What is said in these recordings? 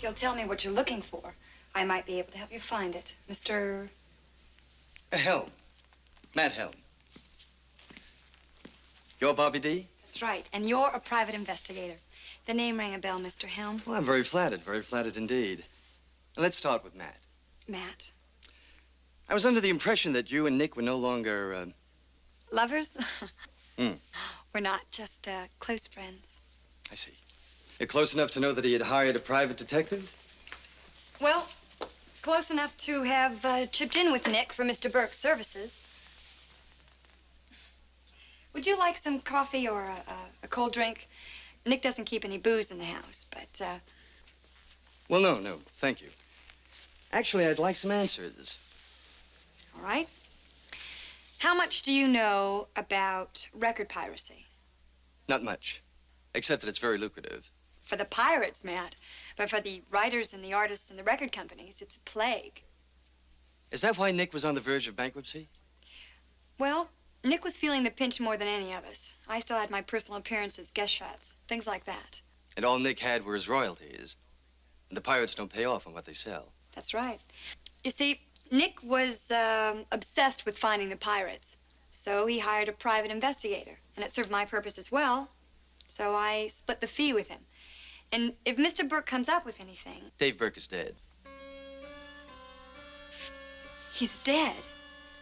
you'll tell me what you're looking for, I might be able to help you find it. Mr. Helm. Matt Helm. You're Bobby D? That's right, and you're a private investigator. The name rang a bell, Mr. Helm. Well, I'm very flattered indeed. Let's start with Matt. Matt. I was under the impression that you and Nick were no longer, Lovers? Hmm. We're not, just close friends. I see. You're close enough to know that he had hired a private detective? Well, close enough to have chipped in with Nick for Mr. Burke's services. Would you like some coffee or a cold drink? Nick doesn't keep any booze in the house, but, Well, no, thank you. Actually, I'd like some answers. All right. How much do you know about record piracy? Not much, except that it's very lucrative. For the pirates, Matt. But for the writers and the artists and the record companies, it's a plague. Is that why Nick was on the verge of bankruptcy? Well, Nick was feeling the pinch more than any of us. I still had my personal appearances, guest shots, things like that. And all Nick had were his royalties. And the pirates don't pay off on what they sell. That's right. You see, Nick was obsessed with finding the pirates. So he hired a private investigator. And it served my purpose as well. So I split the fee with him. And if Mr. Burke comes up with anything... Dave Burke is dead. He's dead.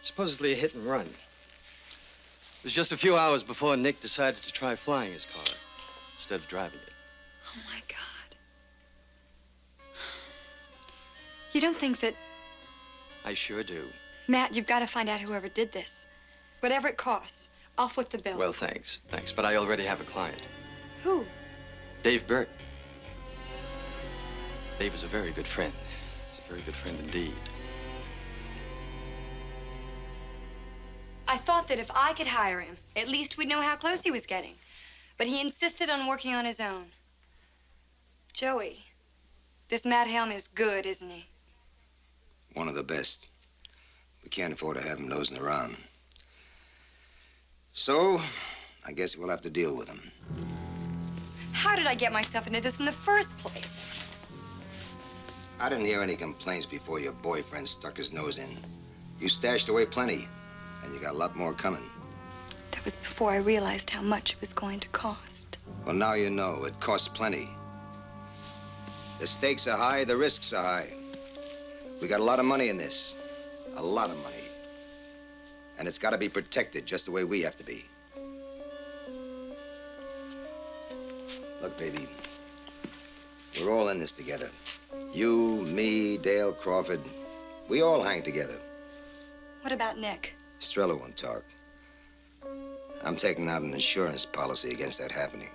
Supposedly a hit and run. It was just a few hours before Nick decided to try flying his car instead of driving it. Oh, my God. You don't think that... I sure do. Matt, you've got to find out whoever did this. Whatever it costs, I'll foot the bill. Well, thanks. But I already have a client. Who? Dave Burke. Dave is a very good friend. He's a very good friend indeed. I thought that if I could hire him, at least we'd know how close he was getting. But he insisted on working on his own. Joey, this Matt Helm is good, isn't he? One of the best. We can't afford to have him nosing around. So, I guess we'll have to deal with him. How did I get myself into this in the first place? I didn't hear any complaints before your boyfriend stuck his nose in. You stashed away plenty, and you got a lot more coming. That was before I realized how much it was going to cost. Well, now you know. It costs plenty. The stakes are high, the risks are high. We got a lot of money in this. A lot of money. And it's got to be protected just the way we have to be. Look, baby, we're all in this together. You, me, Dale, Crawford. We all hang together. What about Nick? Estrella won't talk. I'm taking out an insurance policy against that happening.